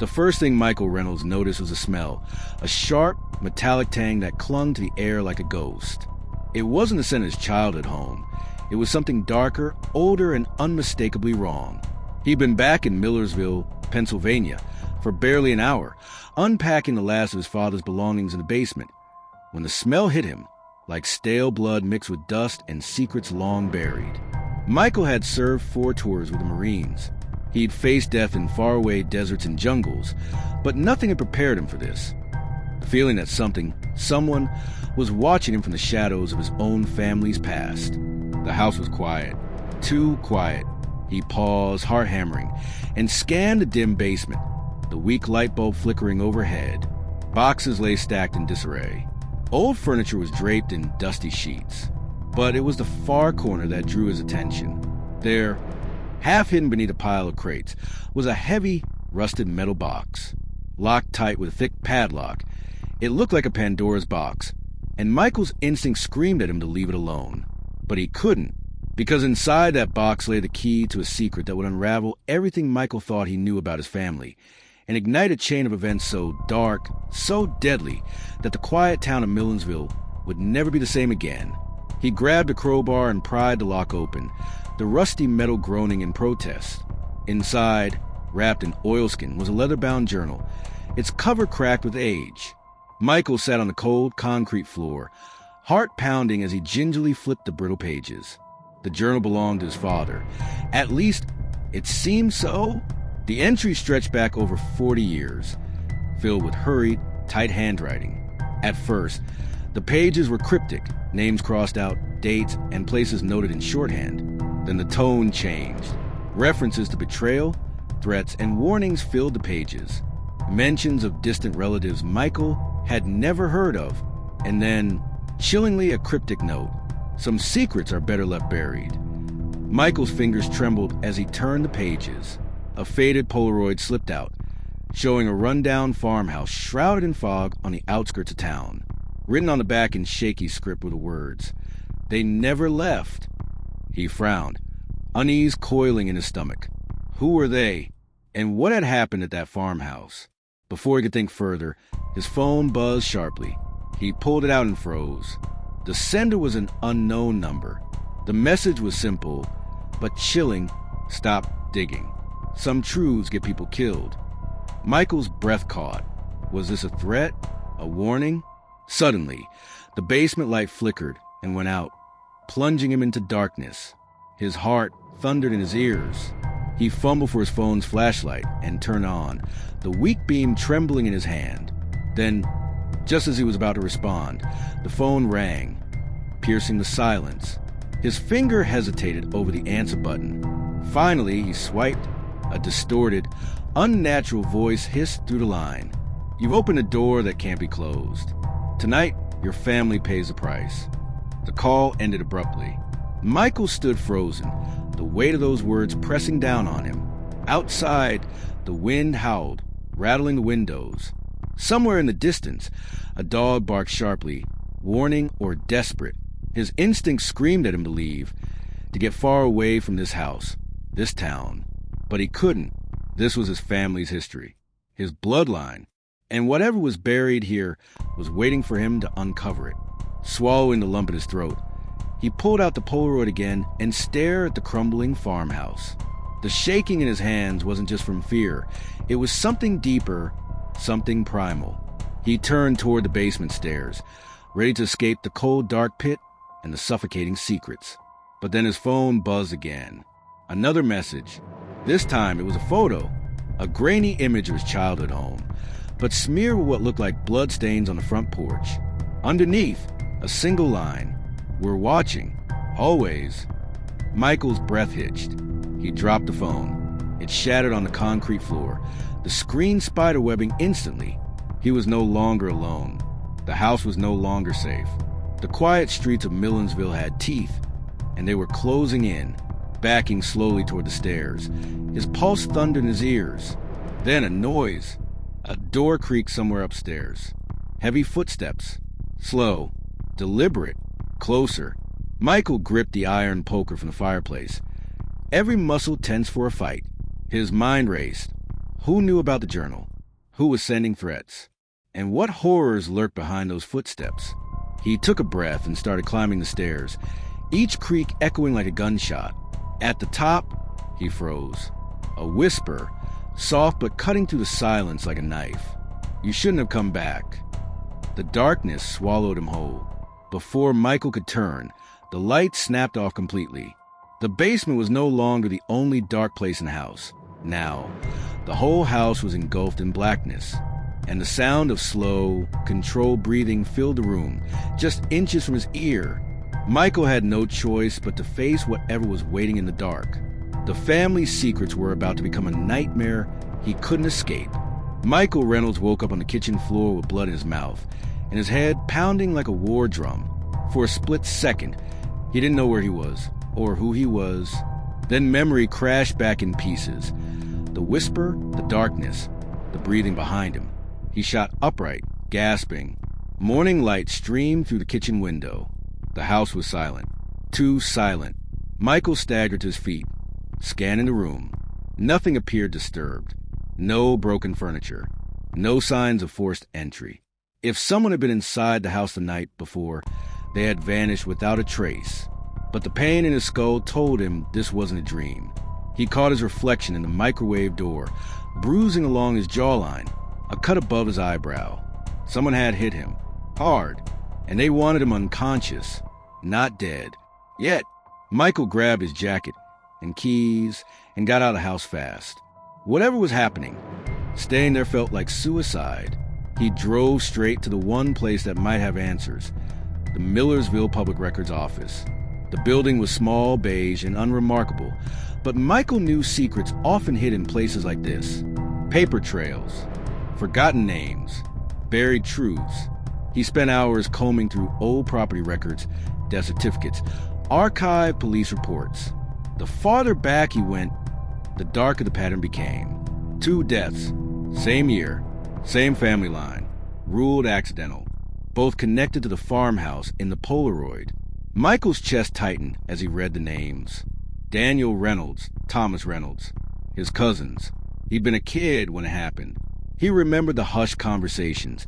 The first thing Michael Reynolds noticed was a smell, a sharp, metallic tang that clung to the air like a ghost. It wasn't the scent of his childhood home. It was something darker, older, and unmistakably wrong. He'd been back in Millersville, Pennsylvania, for barely an hour, unpacking the last of his father's belongings in the basement, when the smell hit him, like stale blood mixed with dust and secrets long buried. Michael had served 4 tours with the Marines. He'd faced death in faraway deserts and jungles, but nothing had prepared him for this. The feeling that someone, was watching him from the shadows of his own family's past. The house was quiet, too quiet. He paused, heart hammering, and scanned the dim basement, the weak light bulb flickering overhead. Boxes lay stacked in disarray. Old furniture was draped in dusty sheets, but it was the far corner that drew his attention. There, half hidden beneath a pile of crates, was a heavy, rusted metal box, locked tight with a thick padlock. It looked like a Pandora's box, and Michael's instinct screamed at him to leave it alone. But he couldn't, because inside that box lay the key to a secret that would unravel everything Michael thought he knew about his family, and ignite a chain of events so dark, so deadly, that the quiet town of Millersville would never be the same again. He grabbed a crowbar and pried the lock open, the rusty metal groaning in protest. Inside, wrapped in oilskin, was a leather-bound journal, its cover cracked with age. Michael sat on the cold concrete floor, heart pounding as he gingerly flipped the brittle pages. The journal belonged to his father. At least, it seemed so. The entry stretched back over 40 years, filled with hurried, tight handwriting. At first, the pages were cryptic, names crossed out, dates, and places noted in shorthand. Then the tone changed. References to betrayal, threats, and warnings filled the pages. Mentions of distant relatives Michael had never heard of. And then, chillingly, a cryptic note. Some secrets are better left buried. Michael's fingers trembled as he turned the pages. A faded Polaroid slipped out, showing a rundown farmhouse shrouded in fog on the outskirts of town. Written on the back in shaky script were the words, "They never left." He frowned, unease coiling in his stomach. Who were they, and what had happened at that farmhouse? Before he could think further, his phone buzzed sharply. He pulled it out and froze. The sender was an unknown number. The message was simple, but chilling. Stop digging. Some truths get people killed. Michael's breath caught. Was this a threat? A warning? Suddenly, the basement light flickered and went out, plunging him into darkness. His heart thundered in his ears. He fumbled for his phone's flashlight and turned on, the weak beam trembling in his hand. Then, just as he was about to respond, the phone rang, piercing the silence. His finger hesitated over the answer button. Finally, he swiped. A distorted, unnatural voice hissed through the line. "You've opened a door that can't be closed. Tonight, your family pays the price." The call ended abruptly. Michael stood frozen, the weight of those words pressing down on him. Outside, the wind howled, rattling the windows. Somewhere in the distance, a dog barked sharply, warning or desperate. His instinct screamed at him to leave, to get far away from this house, this town. But he couldn't. This was his family's history, his bloodline, and whatever was buried here was waiting for him to uncover it. Swallowing the lump in his throat, he pulled out the Polaroid again and stared at the crumbling farmhouse. The shaking in his hands wasn't just from fear. It was something deeper, something primal. He turned toward the basement stairs, ready to escape the cold, dark pit and the suffocating secrets. But then his phone buzzed again. Another message. This time it was a photo, a grainy image of his childhood home, but smeared with what looked like bloodstains on the front porch. Underneath, a single line, "We're watching, always." Michael's breath hitched. He dropped the phone. It shattered on the concrete floor, the screen spiderwebbing instantly. He was no longer alone. The house was no longer safe. The quiet streets of Millersville had teeth, and they were closing in, backing slowly toward the stairs. His pulse thundered in his ears. Then a noise. A door creaked somewhere upstairs. Heavy footsteps. Slow. Deliberate. Closer. Michael gripped the iron poker from the fireplace. Every muscle tense for a fight. His mind raced. Who knew about the journal? Who was sending threats? And what horrors lurked behind those footsteps? He took a breath and started climbing the stairs, each creak echoing like a gunshot. At the top, he froze. A whisper, soft but cutting through the silence like a knife. You shouldn't have come back. The darkness swallowed him whole. Before Michael could turn, the light snapped off completely. The basement was no longer the only dark place in the house. Now, the whole house was engulfed in blackness, and the sound of slow, controlled breathing filled the room, just inches from his ear. Michael had no choice but to face whatever was waiting in the dark. The family's secrets were about to become a nightmare he couldn't escape. Michael Reynolds woke up on the kitchen floor with blood in his mouth, and his head pounding like a war drum. For a split second, he didn't know where he was, or who he was. Then memory crashed back in pieces. The whisper, the darkness, the breathing behind him. He shot upright, gasping. Morning light streamed through the kitchen window. The house was silent. Too silent. Michael staggered to his feet, scanning the room. Nothing appeared disturbed. No broken furniture. No signs of forced entry. If someone had been inside the house the night before, they had vanished without a trace. But the pain in his skull told him this wasn't a dream. He caught his reflection in the microwave door, bruising along his jawline, a cut above his eyebrow. Someone had hit him, hard, and they wanted him unconscious, not dead. Yet, Michael grabbed his jacket and keys and got out of the house fast. Whatever was happening, staying there felt like suicide. He drove straight to the one place that might have answers, the Millersville Public Records Office. The building was small, beige, and unremarkable, but Michael knew secrets often hid in places like this. Paper trails, forgotten names, buried truths. He spent hours combing through old property records, death certificates, archived police reports. The farther back he went, the darker the pattern became. 2 deaths, same year, same family line, ruled accidental, both connected to the farmhouse in the Polaroid. Michael's chest tightened as he read the names. Daniel Reynolds, Thomas Reynolds, his cousins. He'd been a kid when it happened. He remembered the hushed conversations,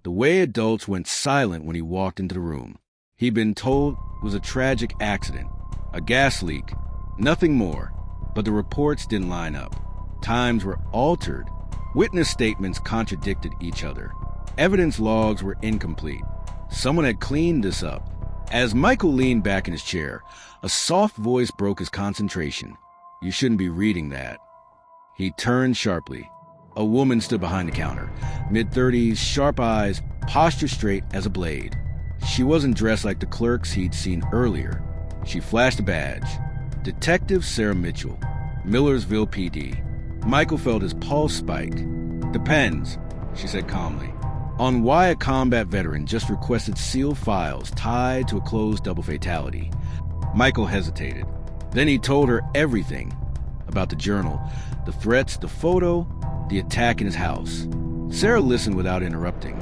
the way adults went silent when he walked into the room. He'd been told it was a tragic accident, a gas leak, nothing more, but the reports didn't line up. Times were altered. Witness statements contradicted each other. Evidence logs were incomplete. Someone had cleaned this up. As Michael leaned back in his chair, a soft voice broke his concentration. You shouldn't be reading that. He turned sharply. A woman stood behind the counter, mid-30s, sharp eyes, posture straight as a blade. She wasn't dressed like the clerks he'd seen earlier. She flashed a badge. Detective Sarah Mitchell, Millersville PD. Michael felt his pulse spike. Depends, she said calmly, on why a combat veteran just requested sealed files tied to a closed double fatality. Michael hesitated. Then he told her everything about the journal, the threats, the photo, the attack in his house. Sarah listened without interrupting.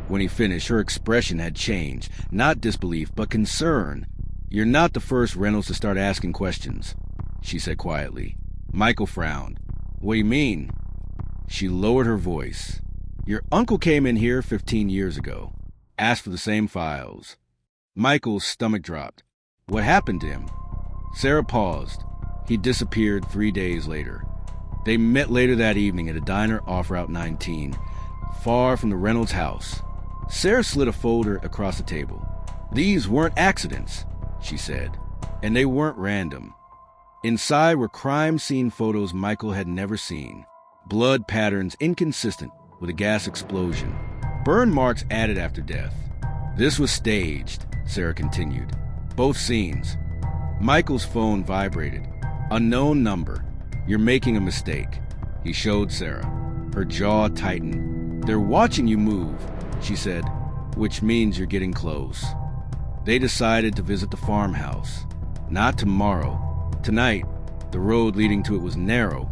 When he finished, her expression had changed, not disbelief, but concern. You're not the first Reynolds to start asking questions, she said quietly. Michael frowned. What do you mean? She lowered her voice. Your uncle came in here 15 years ago, asked for the same files. Michael's stomach dropped. What happened to him? Sarah paused. He disappeared 3 days later. They met later that evening at a diner off Route 19, far from the Reynolds house. Sarah slid a folder across the table. These weren't accidents, she said, and they weren't random. Inside were crime scene photos Michael had never seen, blood patterns inconsistent with a gas explosion, burn marks added after death. This was staged, Sarah continued. Both scenes. Michael's phone vibrated. Unknown number. You're making a mistake, he showed Sarah. Her jaw tightened. They're watching you move, she said, which means you're getting close. They decided to visit the farmhouse. Not tomorrow. Tonight, the road leading to it was narrow,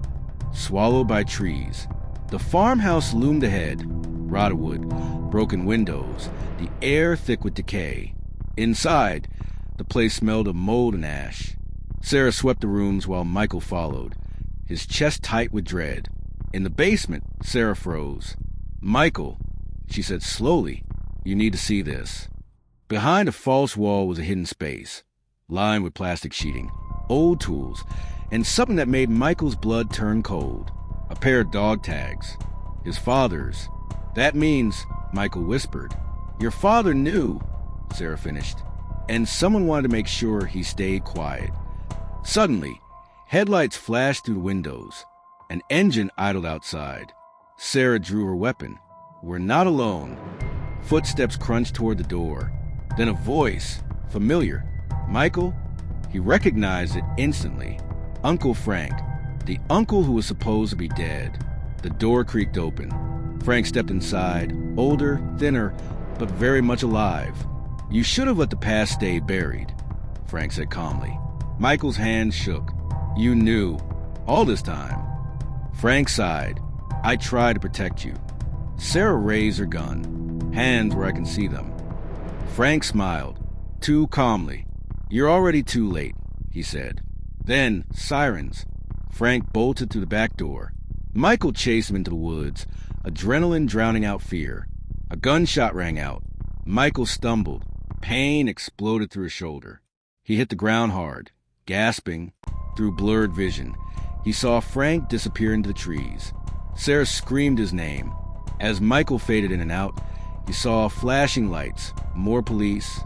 swallowed by trees. The farmhouse loomed ahead, rotted, broken windows, the air thick with decay. Inside, the place smelled of mold and ash. Sarah swept the rooms while Michael followed, his chest tight with dread. In the basement, Sarah froze. "Michael," she said slowly, "you need to see this." Behind a false wall was a hidden space, lined with plastic sheeting, old tools, and something that made Michael's blood turn cold. A pair of dog tags. His father's. "That means," Michael whispered. "Your father knew," Sarah finished, "and someone wanted to make sure he stayed quiet." Suddenly, headlights flashed through the windows. An engine idled outside. Sarah drew her weapon. "We're not alone." Footsteps crunched toward the door. Then a voice, familiar. "Michael?" He recognized it instantly. Uncle Frank, the uncle who was supposed to be dead. The door creaked open. Frank stepped inside, older, thinner, but very much alive. "You should have let the past stay buried," Frank said calmly. Michael's hand shook. "You knew. All this time." Frank sighed. "I tried to protect you." Sarah raised her gun, hands where I can see them. Frank smiled, too calmly. "You're already too late," he said. Then, sirens. Frank bolted through the back door. Michael chased him into the woods, adrenaline drowning out fear. A gunshot rang out. Michael stumbled. Pain exploded through his shoulder. He hit the ground hard, gasping. Through blurred vision, he saw Frank disappear into the trees. Sarah screamed his name. As Michael faded in and out, he saw flashing lights, more police.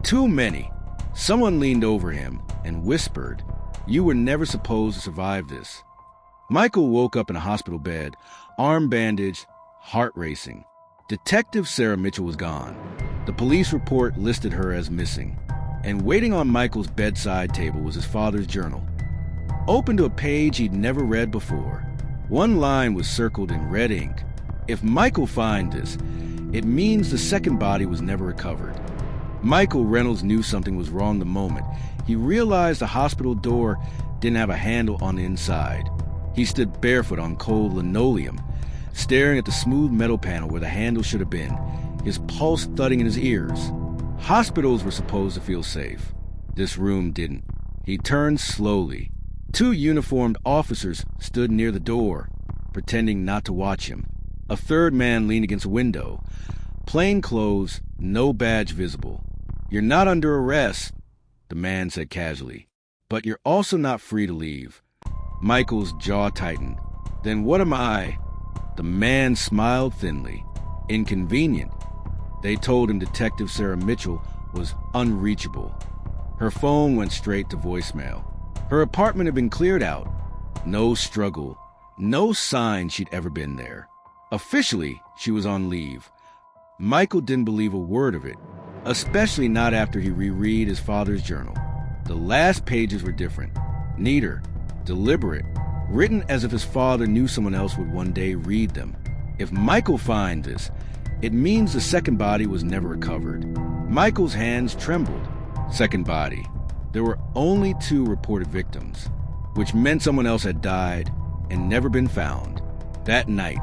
Too many. Someone leaned over him and whispered, "You were never supposed to survive this." Michael woke up in a hospital bed, arm bandaged, heart racing. Detective Sarah Mitchell was gone. The police report listed her as missing. And waiting on Michael's bedside table was his father's journal. Open to a page he'd never read before. One line was circled in red ink. "If Michael finds this, it means the second body was never recovered." Michael Reynolds knew something was wrong the moment he realized the hospital door didn't have a handle on the inside. He stood barefoot on cold linoleum, staring at the smooth metal panel where the handle should have been, his pulse thudding in his ears. Hospitals were supposed to feel safe. This room didn't. He turned slowly. Two uniformed officers stood near the door, pretending not to watch him. A third man leaned against a window. Plain clothes, no badge visible. "You're not under arrest," the man said casually, "but you're also not free to leave." Michael's jaw tightened. "Then what am I?" The man smiled thinly. "Inconvenient." They told him Detective Sarah Mitchell was unreachable. Her phone went straight to voicemail. Her apartment had been cleared out. No struggle. No sign she'd ever been there. Officially, she was on leave. Michael didn't believe a word of it, especially not after he reread his father's journal. The last pages were different, neater, deliberate, written as if his father knew someone else would one day read them. If Michael finds this, it means the second body was never recovered. Michael's hands trembled. Second body. There were only 2 reported victims, which meant someone else had died and never been found. That night,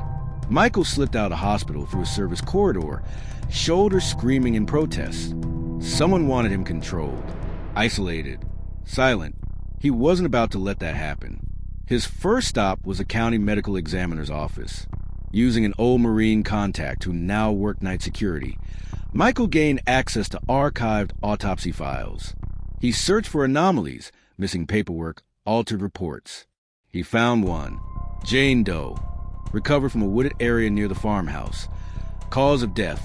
Michael slipped out of the hospital through a service corridor, shoulders screaming in protest. Someone wanted him controlled, isolated, silent. He wasn't about to let that happen. His first stop was the county medical examiner's office. Using an old Marine contact who now worked night security, Michael gained access to archived autopsy files. He searched for anomalies, missing paperwork, altered reports. He found one. Jane Doe, recovered from a wooded area near the farmhouse. Cause of death,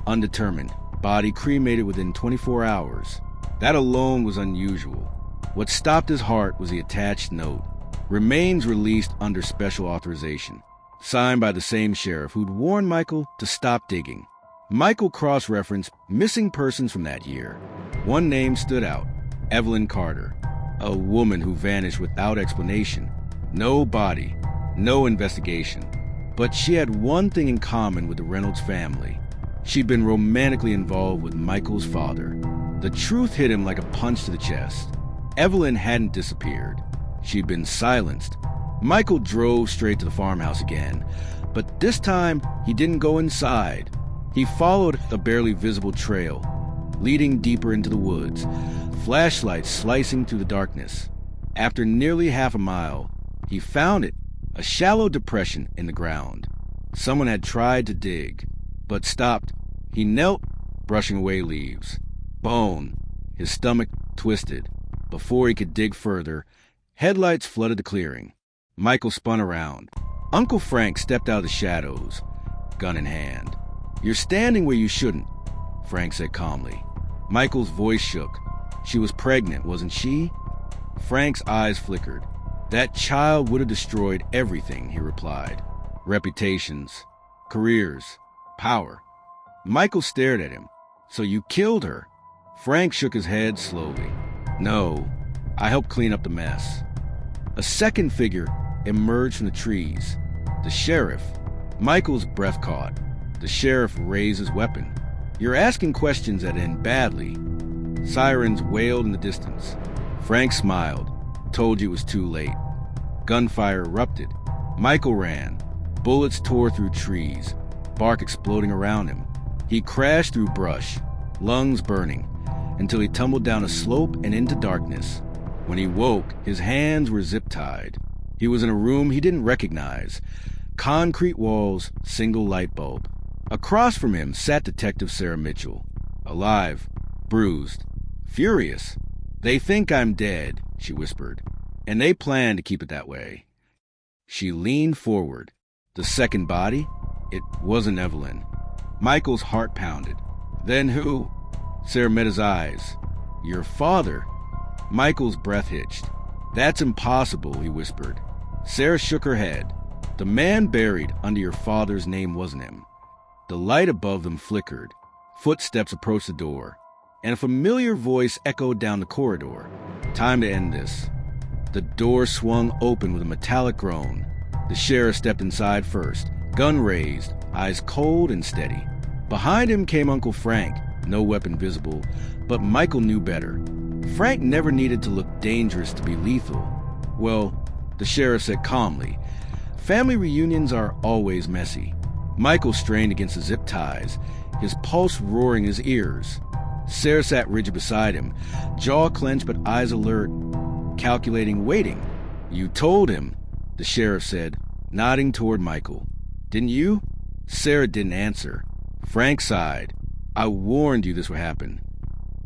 undetermined. Body cremated within 24 hours. That alone was unusual. What stopped his heart was the attached note. Remains released under special authorization. Signed by the same sheriff who'd warned Michael to stop digging. Michael cross-referenced missing persons from that year. One name stood out. Evelyn Carter. A woman who vanished without explanation. No body. No investigation. But she had one thing in common with the Reynolds family. She'd been romantically involved with Michael's father. The truth hit him like a punch to the chest. Evelyn hadn't disappeared. She'd been silenced. Michael drove straight to the farmhouse again, but this time he didn't go inside. He followed a barely visible trail, leading deeper into the woods, flashlights slicing through the darkness. After nearly half a mile, he found it, a shallow depression in the ground. Someone had tried to dig, but stopped. He knelt, brushing away leaves. Bone. His stomach twisted. Before he could dig further, headlights flooded the clearing. Michael spun around. Uncle Frank stepped out of the shadows, gun in hand. "You're standing where you shouldn't," Frank said calmly. Michael's voice shook. "She was pregnant, wasn't she?" Frank's eyes flickered. "That child would have destroyed everything," he replied. "Reputations, careers, power." Michael stared at him. "So you killed her?" Frank shook his head slowly. "No, I helped clean up the mess." A second figure emerged from the trees. The sheriff. Michael's breath caught. The sheriff raised his weapon. "You're asking questions that end badly." Sirens wailed in the distance. Frank smiled. "Told you it was too late." Gunfire erupted. Michael ran. Bullets tore through trees, bark exploding around him. He crashed through brush, lungs burning, until he tumbled down a slope and into darkness. When he woke, his hands were zip-tied. He was in a room he didn't recognize. Concrete walls, single light bulb. Across from him sat Detective Sarah Mitchell. Alive, bruised, furious. "They think I'm dead," she whispered, "and they plan to keep it that way." She leaned forward. The second body? It wasn't Evelyn. Michael's heart pounded. "Then who?" Sarah met his eyes. "Your father." Michael's breath hitched. "That's impossible," he whispered. Sarah shook her head. "The man buried under your father's name wasn't him." The light above them flickered. Footsteps approached the door, and a familiar voice echoed down the corridor. "Time to end this." The door swung open with a metallic groan. The sheriff stepped inside first, gun raised, eyes cold and steady. Behind him came Uncle Frank, no weapon visible, but Michael knew better. Frank never needed to look dangerous to be lethal. "Well," the sheriff said calmly, "family reunions are always messy." Michael strained against the zip ties, his pulse roaring in his ears. Sarah sat rigid beside him, jaw clenched but eyes alert, calculating, waiting. "You told him," the sheriff said, nodding toward Michael. "Didn't you?" Sarah didn't answer. Frank sighed. "I warned you this would happen."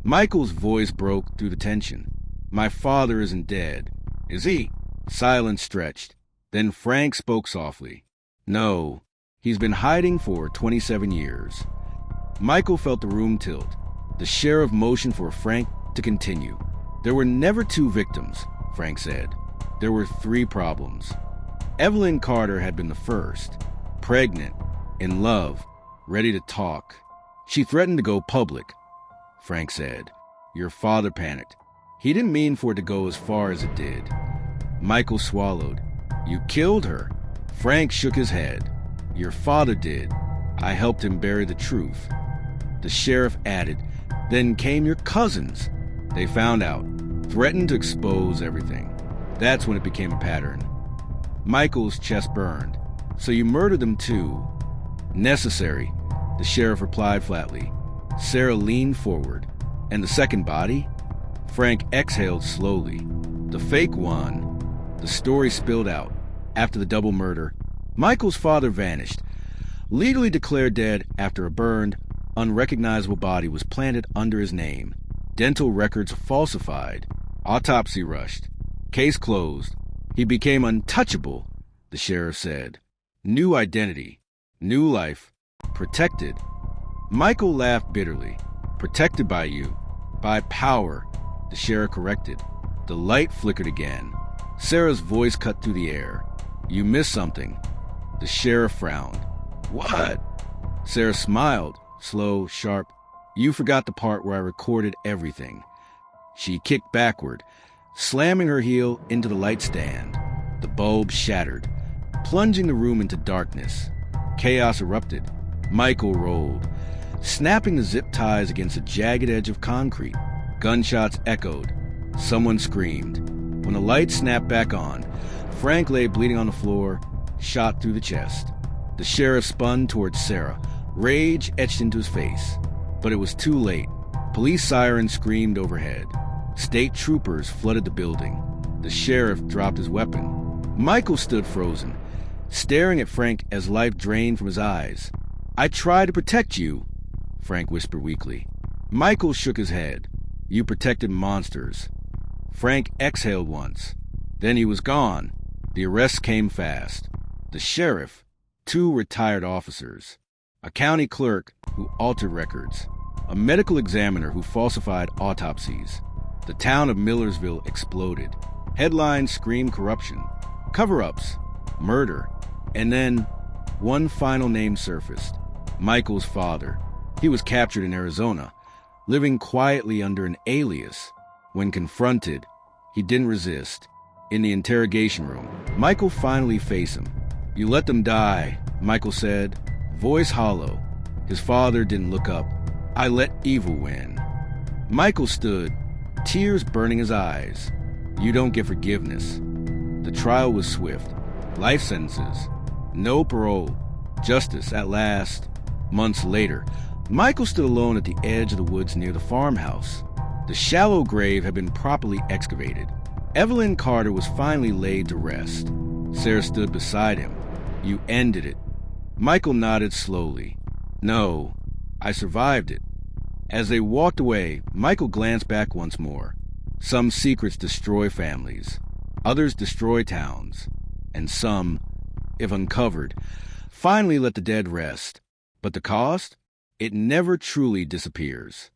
Michael's voice broke through the tension. "My father isn't dead." "Is he?" Silence stretched. Then Frank spoke softly. "No. He's been hiding for 27 years." Michael felt the room tilt. The sheriff motioned for Frank to continue. "There were never two victims," Frank said. "There were three problems. Evelyn Carter had been the first. Pregnant, in love, ready to talk. She threatened to go public," Frank said. "Your father panicked. He didn't mean for it to go as far as it did." Michael swallowed. "You killed her." Frank shook his head. "Your father did. I helped him bury the truth." The sheriff added, "Then came your cousins. They found out, threatened to expose everything. That's when it became a pattern." Michael's chest burned. "So you murdered them too?" "Necessary," the sheriff replied flatly. Sarah leaned forward. "And the second body?" Frank exhaled slowly. "The fake one." The story spilled out. After the double murder, Michael's father vanished, legally declared dead after a burned, unrecognizable body was planted under his name. Dental records falsified. Autopsy rushed. Case closed. He became untouchable, the sheriff said. New identity. New life. Protected. Michael laughed bitterly. "Protected by you. By power," the sheriff corrected. The light flickered again. Sarah's voice cut through the air. "You missed something." The sheriff frowned. "What?" Sarah smiled, slow, sharp. "You forgot the part where I recorded everything." She kicked backward, slamming her heel into the light stand. The bulb shattered, plunging the room into darkness. Chaos erupted. Michael rolled, snapping the zip ties against a jagged edge of concrete. Gunshots echoed. Someone screamed. When the light snapped back on, Frank lay bleeding on the floor, shot through the chest. The sheriff spun towards Sarah, rage etched into his face. But it was too late. Police sirens screamed overhead. State troopers flooded the building. The sheriff dropped his weapon. Michael stood frozen, staring at Frank as life drained from his eyes. "I try to protect you," Frank whispered weakly. Michael shook his head. "You protected monsters." Frank exhaled once. Then he was gone. The arrests came fast. The sheriff, 2 retired officers, a county clerk who altered records, a medical examiner who falsified autopsies. The town of Millersville exploded. Headlines screamed corruption, cover-ups, murder, and then one final name surfaced: Michael's father. He was captured in Arizona, living quietly under an alias. When confronted, he didn't resist. In the interrogation room, Michael finally faced him. "You let them die," Michael said, voice hollow. His father didn't look up. "I let evil win." Michael stood, tears burning his eyes. "You don't get forgiveness." The trial was swift. Life sentences. No parole. Justice at last. Months later, Michael stood alone at the edge of the woods near the farmhouse. The shallow grave had been properly excavated. Evelyn Carter was finally laid to rest. Sarah stood beside him. "You ended it." Michael nodded slowly. "No, I survived it." As they walked away, Michael glanced back once more. Some secrets destroy families. Others destroy towns. And some, if uncovered, finally let the dead rest. But the cost? It never truly disappears.